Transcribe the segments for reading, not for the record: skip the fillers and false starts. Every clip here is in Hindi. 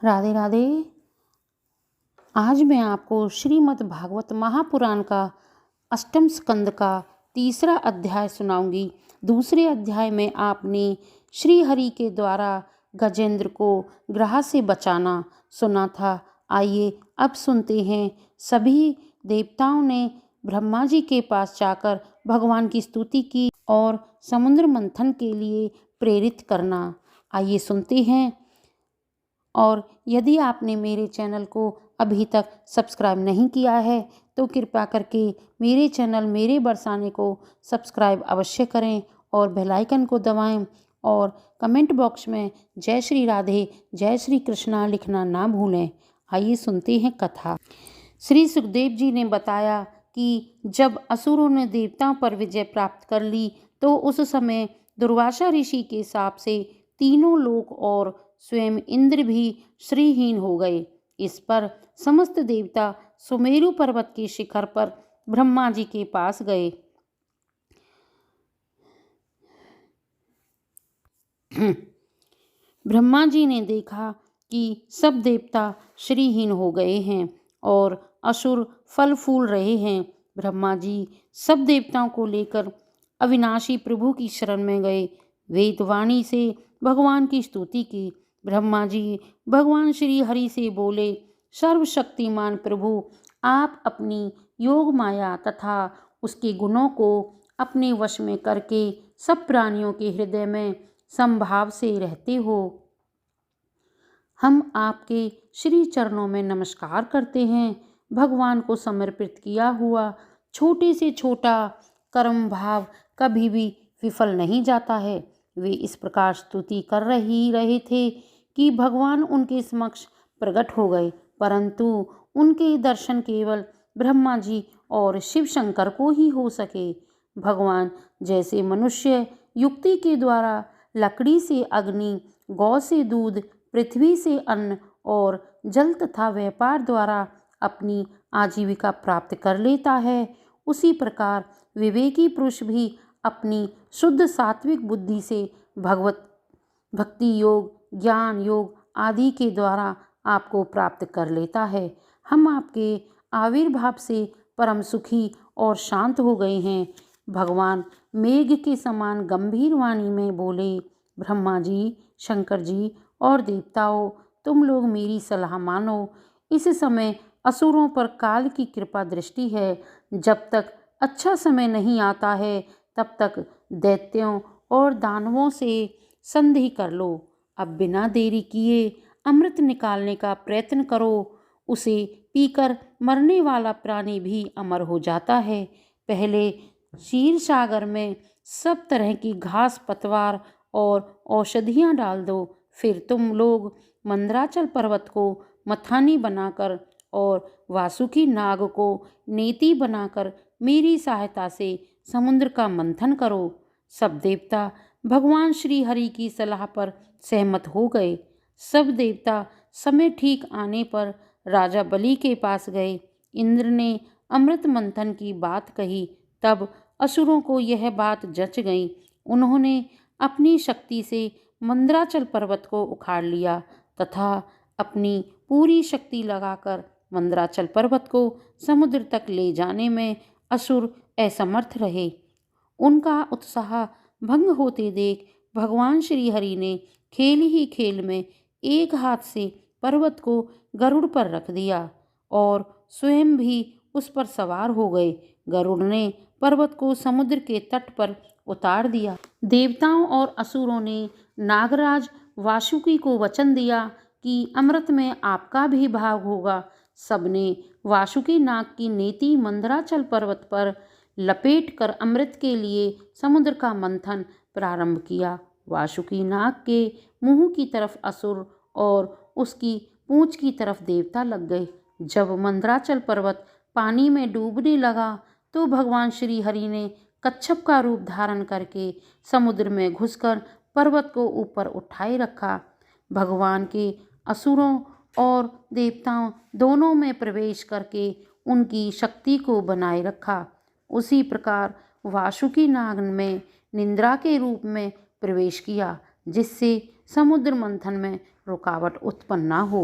राधे राधे। आज मैं आपको श्रीमद् भागवत महापुराण का अष्टम स्कंद का तीसरा अध्याय सुनाऊंगी। दूसरे अध्याय में आपने श्री हरि के द्वारा गजेंद्र को ग्रह से बचाना सुना था। आइए अब सुनते हैं। सभी देवताओं ने ब्रह्मा जी के पास जाकर भगवान की स्तुति की और समुद्र मंथन के लिए प्रेरित करना। आइए सुनते हैं। और यदि आपने मेरे चैनल को अभी तक सब्सक्राइब नहीं किया है तो कृपया करके मेरे चैनल मेरे बरसाने को सब्सक्राइब अवश्य करें और बेल आइकन को दबाएं और कमेंट बॉक्स में जय श्री राधे जय श्री कृष्णा लिखना ना भूलें। आइए सुनते हैं कथा। श्री सुखदेव जी ने बताया कि जब असुरों ने देवताओं पर विजय प्राप्त कर ली तो उस समय दुर्वासा ऋषि के शाप से तीनों लोक और स्वयं इंद्र भी श्रीहीन हो गए। इस पर समस्त देवता सुमेरु पर्वत के शिखर पर ब्रह्मा जी के पास गए। ब्रह्मा जी ने देखा कि सब देवता श्रीहीन हो गए हैं और असुर फल फूल रहे हैं। ब्रह्मा जी सब देवताओं को लेकर अविनाशी प्रभु की शरण में गए। वेदवाणी से भगवान की स्तुति की। ब्रह्मा जी भगवान श्री हरि से बोले, सर्वशक्तिमान प्रभु, आप अपनी योग माया तथा उसके गुणों को अपने वश में करके सब प्राणियों के हृदय में समभाव से रहते हो। हम आपके श्री चरणों में नमस्कार करते हैं। भगवान को समर्पित किया हुआ छोटे से छोटा कर्म भाव कभी भी विफल नहीं जाता है। वे इस प्रकार स्तुति कर रहे थे कि भगवान उनके समक्ष प्रकट हो गए, परंतु उनके दर्शन केवल ब्रह्मा जी और शिव शंकर को ही हो सके। भगवान जैसे मनुष्य युक्ति के द्वारा लकड़ी से अग्नि, गौ से दूध, पृथ्वी से अन्न और जल तथा व्यापार द्वारा अपनी आजीविका प्राप्त कर लेता है, उसी प्रकार विवेकी पुरुष भी अपनी शुद्ध सात्विक बुद्धि से भगवत भक्ति योग, ज्ञान योग आदि के द्वारा आपको प्राप्त कर लेता है। हम आपके आविर्भाव से परम सुखी और शांत हो गए हैं। भगवान मेघ के समान गंभीर वाणी में बोले, ब्रह्मा जी, शंकर जी और देवताओं, तुम लोग मेरी सलाह मानो। इस समय असुरों पर काल की कृपा दृष्टि है। जब तक अच्छा समय नहीं आता है तब तक दैत्यों और दानवों से संधि कर लो। अब बिना देरी किए अमृत निकालने का प्रयत्न करो। उसे पीकर मरने वाला प्राणी भी अमर हो जाता है। पहले क्षीर सागर में सब तरह की घास पतवार और औषधियाँ डाल दो। फिर तुम लोग मंदराचल पर्वत को मथानी बनाकर और वासुकी नाग को नेति बनाकर मेरी सहायता से समुद्र का मंथन करो। सब देवता भगवान श्री हरि की सलाह पर सहमत हो गए। सब देवता समय ठीक आने पर राजा बलि के पास गए। इंद्र ने अमृत मंथन की बात कही। तब असुरों को यह बात जच गई। उन्होंने अपनी शक्ति से मंदराचल पर्वत को उखाड़ लिया तथा अपनी पूरी शक्ति लगाकर मंदराचल पर्वत को समुद्र तक ले जाने में असुर असमर्थ रहे। उनका उत्साह भंग होते देख भगवान श्री हरि ने खेल ही खेल में एक हाथ से पर्वत को गरुड़ पर रख दिया और स्वयं भी उस पर सवार हो गए। गरुड़ ने पर्वत को समुद्र के तट पर उतार दिया। देवताओं और असुरों ने नागराज वासुकी को वचन दिया कि अमृत में आपका भी भाग होगा। सबने वासुकी नाग की नेति मंदराचल पर्वत पर लपेट कर अमृत के लिए समुद्र का मंथन प्रारंभ किया। वासुकी नाग के मुंह की तरफ असुर और उसकी पूंछ की तरफ देवता लग गए। जब मंदराचल पर्वत पानी में डूबने लगा तो भगवान श्री हरि ने कच्छप का रूप धारण करके समुद्र में घुसकर पर्वत को ऊपर उठाए रखा। भगवान के असुरों और देवताओं दोनों में प्रवेश करके उनकी शक्ति को बनाए रखा। उसी प्रकार वासुकी नाग में निंद्रा के रूप में प्रवेश किया, जिससे समुद्र मंथन में रुकावट उत्पन्न न हो।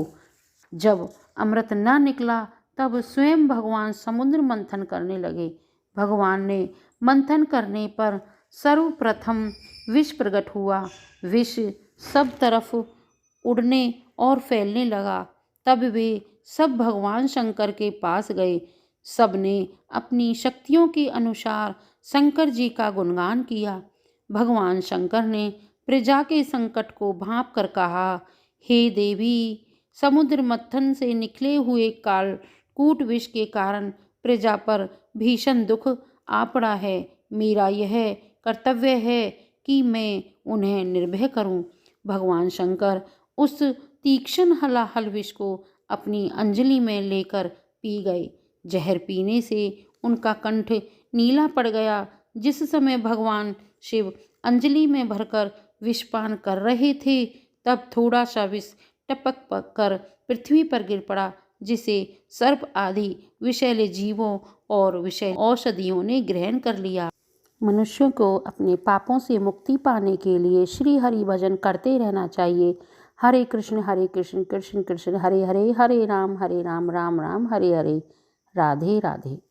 जब अमृत न निकला तब स्वयं भगवान समुद्र मंथन करने लगे। भगवान ने मंथन करने पर सर्वप्रथम विष प्रकट हुआ। विष सब तरफ उड़ने और फैलने लगा। तब वे सब भगवान शंकर के पास गए। सबने अपनी शक्तियों के अनुसार शंकर जी का गुणगान किया। भगवान शंकर ने प्रजा के संकट को भांप कर कहा, हे देवी, समुद्र मंथन से निकले हुए कालकूट विष के कारण प्रजा पर भीषण दुख आ पड़ा है। मेरा यह कर्तव्य है कि मैं उन्हें निर्भय करूं। भगवान शंकर उस तीक्ष्ण हलाहल विष को अपनी अंजलि में लेकर पी गए। जहर पीने से उनका कंठ नीला पड़ गया। जिस समय भगवान शिव अंजलि में भरकर विषपान कर रहे थे, तब थोड़ा सा विष टपक कर पृथ्वी पर गिर पड़ा, जिसे सर्प आदि विषैले जीवों और विषैली औषधियों ने ग्रहण कर लिया। मनुष्यों को अपने पापों से मुक्ति पाने के लिए श्री हरि भजन करते रहना चाहिए। हरे कृष्ण कृष्ण कृष्ण हरे हरे, हरे राम राम राम हरे हरे। राधे राधे।